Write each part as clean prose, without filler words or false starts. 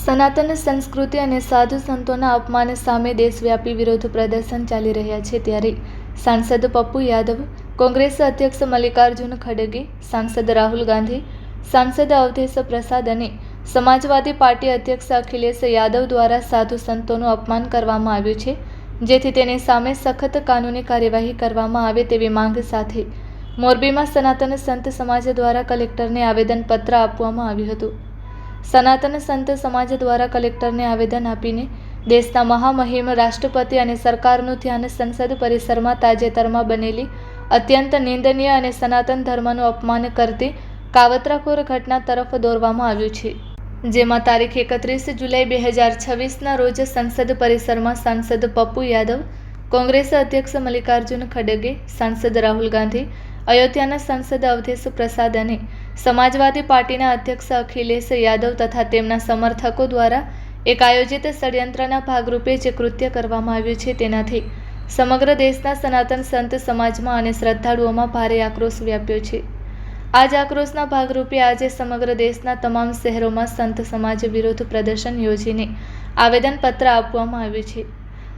સનાતન સંસ્કૃતિ અને સાધુ સંતોના અપમાન સામે દેશવ્યાપી વિરોધ પ્રદર્શન ચાલી રહ્યા છે ત્યારે સાંસદ પપ્પુ યાદવ, કોંગ્રેસ અધ્યક્ષ મલ્લિકાર્જુન ખડગે, સાંસદ રાહુલ ગાંધી, સાંસદ અવધેશ પ્રસાદ અને સમાજવાદી પાર્ટી અધ્યક્ષ અખિલેશ યાદવ દ્વારા સાધુ સંતોનું અપમાન કરવામાં આવ્યું છે, જેથી તેની સામે સખત કાનૂની કાર્યવાહી કરવામાં આવે તેવી માંગ સાથે મોરબીમાં સનાતન સંત સમાજ દ્વારા કલેક્ટરને આવેદનપત્ર આપવામાં આવ્યું હતું. સનાતન સંત સમાજ દ્વારા કલેક્ટરને આવેદન આપીને દેશના મહામહિમ રાષ્ટ્રપતિ અને સરકારનું ધ્યાન સંસદ પરિસરમાં તાજેતરમાં બનેલી અત્યંત નિંદનીય અને સનાતન ધર્મનું અપમાન કરતી કાવતરાખોર ઘટના તરફ દોરવામાં આવ્યું છે, જેમાં તારીખ 31 જુલાઈ 2026ના રોજ સંસદ પરિસરમાં સાંસદ પપ્પુ યાદવ, કોંગ્રેસ અધ્યક્ષ મલ્લિકાર્જુન ખડગે, સાંસદ રાહુલ ગાંધી, અયોધ્યાના સાંસદ અવધેશ પ્રસાદ અને સમાજવાદી પાર્ટીના અધ્યક્ષ અખિલેશ યાદવ તથા તેમના સમર્થકો દ્વારા એક આયોજિત ષડયંત્રના ભાગરૂપે જે કૃત્ય કરવામાં આવ્યું છે તેનાથી સમગ્ર દેશના સનાતન સંત સમાજમાં અને શ્રદ્ધાળુઓમાં ભારે આક્રોશ વ્યાપ્યો છે. આ જ આક્રોશના ભાગરૂપે આજે સમગ્ર દેશના તમામ શહેરોમાં સંત સમાજ વિરોધ પ્રદર્શન યોજીને આવેદનપત્ર આપવામાં આવ્યું છે.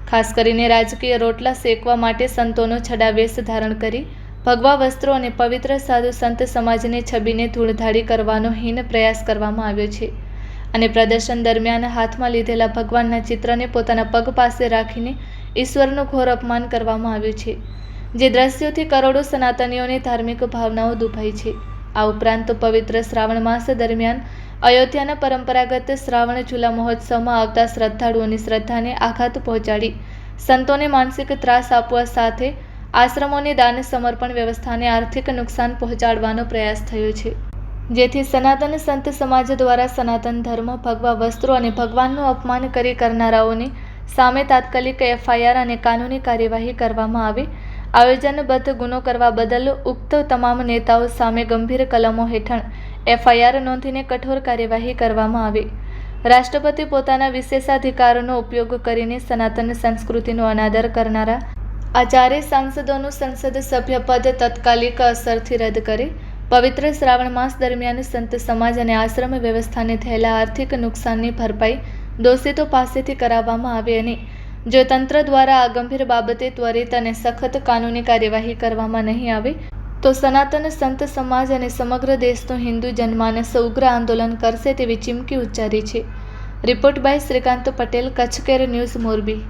ખાસ કરીને રાજકીય રોટલા શેકવા માટે સંતોનો છડાવેશ ધારણ કરી ભગવા વસ્ત્રો અને પવિત્ર સાધુ સંત સમાજની છબીને ધૂળધાડી કરવાનો હીન પ્રયાસ કરવામાં આવ્યો છે અને પ્રદર્શન દરમિયાન હાથમાં લીધેલા ભગવાનના ચિત્રને પોતાના પગ પાસે રાખીને ઈશ્વરનું ઘોર અપમાન કરવામાં આવ્યું છે, જે દ્રશ્યોથી કરોડો સનાતનીઓની ધાર્મિક ભાવનાઓ દુભાઈ છે. આ ઉપરાંત પવિત્ર શ્રાવણ માસ દરમિયાન અયોધ્યાના પરંપરાગત શ્રાવણ ઝૂલા મહોત્સવમાં આવતા શ્રદ્ધાળુઓની શ્રદ્ધાને આઘાત પહોંચાડી સંતોને માનસિક ત્રાસ આપવા સાથે આશ્રમોની દાન સમર્પણ વ્યવસ્થાને આર્થિક નુકસાન પહોંચાડવાનો પ્રયાસ થયો છે, જેથી સનાતન સંત સમાજ દ્વારા સનાતન ધર્મ, ભગવા વસ્ત્રો અને ભગવાનનું અપમાન કરી કરનારાઓની સામે તાત્કાલિક FIR અને કાનૂની કાર્યવાહી કરવામાં આવે, આયોજનબદ્ધ ગુનો કરવા બદલ ઉક્ત તમામ નેતાઓ સામે ગંભીર કલમો હેઠળ FIR નોંધીને કઠોર કાર્યવાહી કરવામાં આવે. રાષ્ટ્રપતિ પોતાના વિશેષાધિકારોનો ઉપયોગ કરીને સનાતન સંસ્કૃતિનો અનાદર કરનારા આ ચારેય સાંસદોનું સંસદ સભ્ય પદ તાત્કાલિક અસરથી રદ કરે, પવિત્ર શ્રાવણ માસ દરમિયાન સંત સમાજ અને આશ્રમ વ્યવસ્થાને થયેલા આર્થિક નુકસાનની ભરપાઈ દોષિતો પાસેથી કરાવવામાં આવે અને જો તંત્ર દ્વારા આ ગંભીર બાબતે ત્વરિત અને સખત કાનૂની કાર્યવાહી કરવામાં નહીં આવે તો સનાતન સંત સમાજ અને સમગ્ર દેશનું હિન્દુ જનમાનસ ઉગ્ર આંદોલન કરશે તેવી ચીમકી ઉચ્ચારી છે. Report by Shrikant Patel, Kutch care news, Morbi.